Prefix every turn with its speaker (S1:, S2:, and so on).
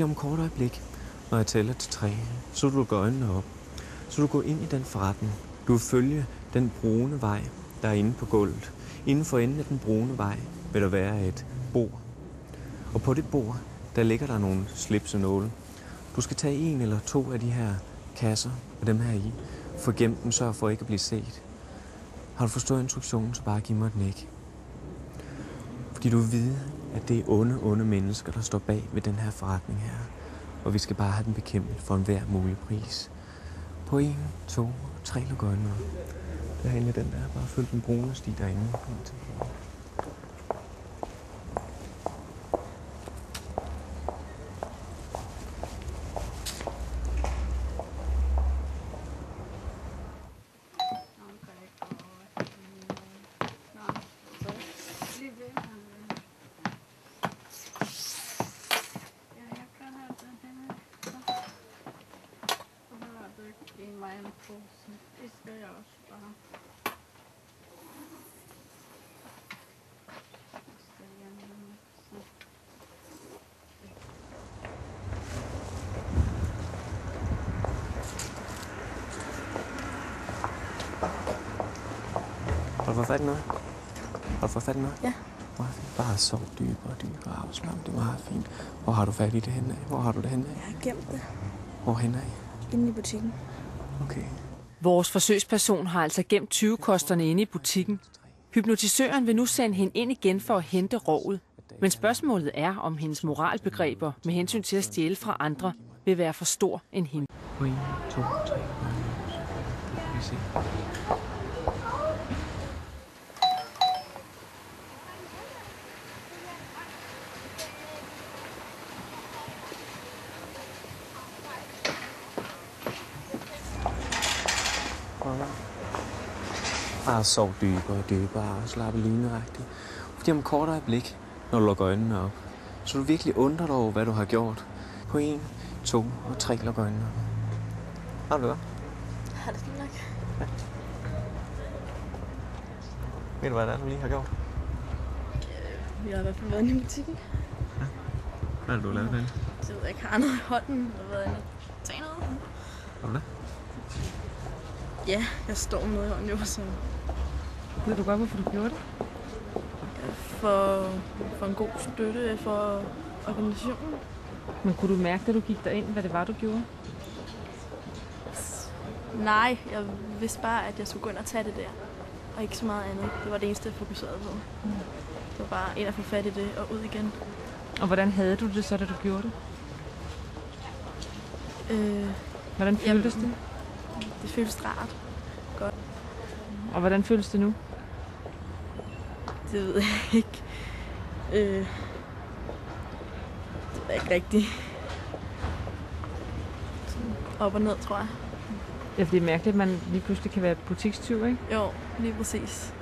S1: Fordi om kort øjeblik, når jeg tæller til 3, så vil du gå øjnene op. Så du går ind i den forretning. Du vil følge den brune vej, der er inde på gulvet. Inden for enden af den brune vej vil der være et bord. Og på det bord, der ligger der nogle slipsenåle. Du skal tage 1 eller 2 af de her kasser og dem her i. Få gemt dem, sørg for ikke at blive set. Har du forstået instruktionen, så bare giv mig den ikke. Fordi du vil vide, at det er onde mennesker, der står bag ved den her forretning her. Og vi skal bare have den bekæmpet for enhver mulig pris. På 1, 2, 3 luk øjnene. Derinde i den der. Bare følg den brune sti derinde.
S2: Det skal jeg også bare.
S1: Har du fået fat i noget? Har du fået fat i noget?
S2: Ja.
S1: Bare sov dybere, afslappet. Det er meget fint. Hvor har du fat i det henne af? Hvor har du det henne af?
S2: Jeg har gemt det.
S1: Hvor henne af?
S2: Inde i butikken.
S1: Okay.
S3: Vores forsøgsperson har altså gemt 20-kosterne inde i butikken. Hypnotisøren vil nu sende hende ind igen for at hente rovet. Men spørgsmålet er, om hendes moralbegreber med hensyn til at stjæle fra andre vil være for stor en hende.
S1: 1, 2, 3. Vi se. Bare sov dybere og slappe lynagtigt. Fordi om kort øjeblik, når du lukker øjnene op, så du virkelig undrer dig over, hvad du har gjort. På 1, 2 og 3 lukker øjnene op. Har du det godt?
S2: Har det nok?
S1: Ja. Ved du, hvad det er, du lige har gjort?
S2: Vi har i hvert fald været inde i butikken.
S1: Ja. Hvad har du lavet derinde?
S2: Så jeg ved ikke, har noget i hånden. Jeg har været inde og tage noget.
S1: Har du det?
S2: Ja, jeg står med noget i hånden jo, så...
S3: Ved du godt, hvorfor du gjorde det?
S2: For en god støtte for organisationen.
S3: Men kunne du mærke, da du gik derind, hvad det var, du gjorde?
S2: Nej, jeg vidste bare, at jeg skulle gå ind og tage det der. Og ikke så meget andet. Det var det eneste, jeg fokuserede på. Det var bare ind og få fat i det og ud igen.
S3: Og hvordan havde du det så, da du gjorde det? Hvordan føltes det?
S2: Det føltes rart. Godt.
S3: Og hvordan føles det nu?
S2: Det ved jeg ikke. Det er ikke rigtigt. Sådan op og ned, tror jeg.
S3: Ja, det er mærkeligt, at man lige pludselig kan være butikstyv, ikke?
S2: Jo, lige præcis.